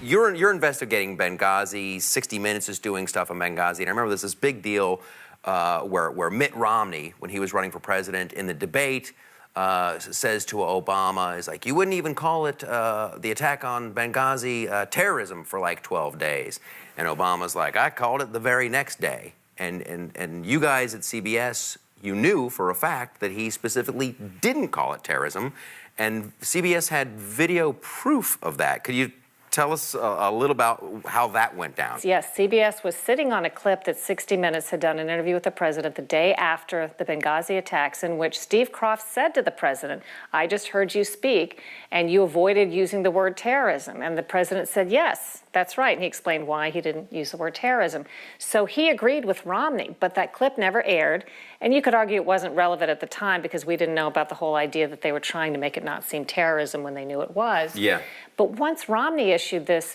you're investigating Benghazi. 60 Minutes is doing stuff in Benghazi, and I remember this big deal where Mitt Romney, when he was running for president in the debate, says to Obama, is like, you wouldn't even call it the attack on Benghazi terrorism for like 12 days. And Obama's like, I called it the very next day. And you guys at CBS, you knew for a fact that he specifically didn't call it terrorism. And CBS had video proof of that. Could you tell us a little about how that went down? Yes, CBS was sitting on a clip that 60 Minutes had done an interview with the president the day after the Benghazi attacks, in which Steve Kroft said to the president, I just heard you speak, and you avoided using the word terrorism. And the president said, yes, that's right. And he explained why he didn't use the word terrorism. So he agreed with Romney, but that clip never aired. And you could argue it wasn't relevant at the time because we didn't know about the whole idea that they were trying to make it not seem terrorism when they knew it was. Yeah. But once Romney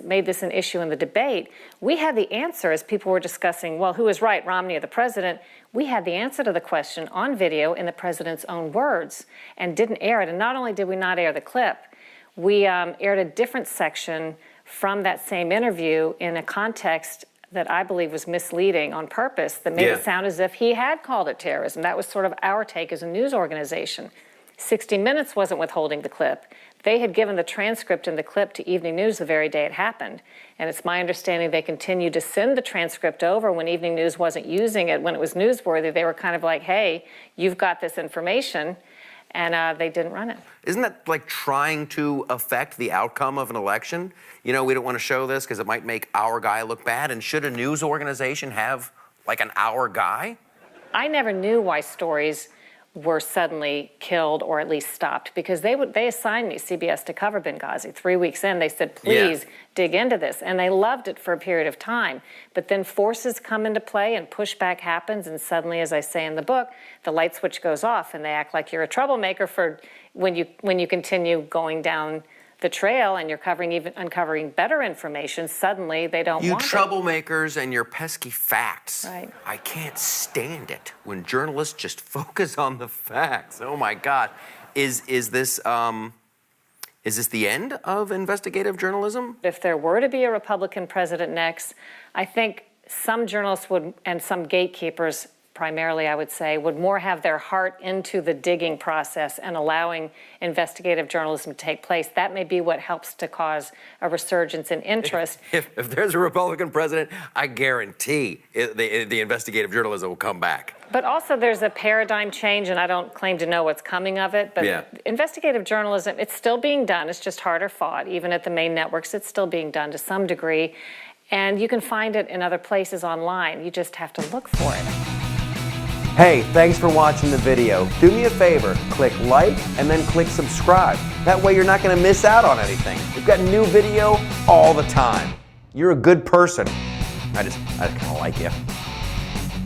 made this an issue in the debate, we had the answer as people were discussing, well, who is right, Romney or the president? We had the answer to the question on video in the president's own words and didn't air it. And not only did we not air the clip, we aired a different section from that same interview in a context that I believe was misleading on purpose, that made it sound as if he had called it terrorism. That was sort of our take as a news organization. 60 Minutes wasn't withholding the clip. They had given the transcript and the clip to Evening News the very day it happened. And it's my understanding they continued to send the transcript over when Evening News wasn't using it. When it was newsworthy, they were kind of like, hey, you've got this information. And they didn't run it. Isn't that like trying to affect the outcome of an election? You know, we don't want to show this because it might make our guy look bad. And should a news organization have like an our guy? I never knew why stories were suddenly killed or at least stopped, because they assigned me, CBS, to cover Benghazi. 3 weeks in, they said, please dig into this. And they loved it for a period of time. But then forces come into play and pushback happens, and suddenly, as I say in the book, the light switch goes off and they act like you're a troublemaker for when you continue going down the trail and you're uncovering better information. Suddenly they don't want it. You troublemakers and your pesky facts. Right. I can't stand it when journalists just focus on the facts. Oh my God. Is this the end of investigative journalism? If there were to be a Republican president next, I think some journalists would, and some gatekeepers primarily, I would say, would more have their heart into the digging process and allowing investigative journalism to take place. That may be what helps to cause a resurgence in interest. If there's a Republican president, I guarantee the investigative journalism will come back. But also there's a paradigm change, and I don't claim to know what's coming of it, but investigative journalism, it's still being done. It's just harder fought. Even at the main networks, it's still being done to some degree. And you can find it in other places online. You just have to look for it. Hey, thanks for watching the video. Do me a favor, click like and then click subscribe. That way you're not going to miss out on anything. We've got new video all the time. You're a good person. I kind of like you.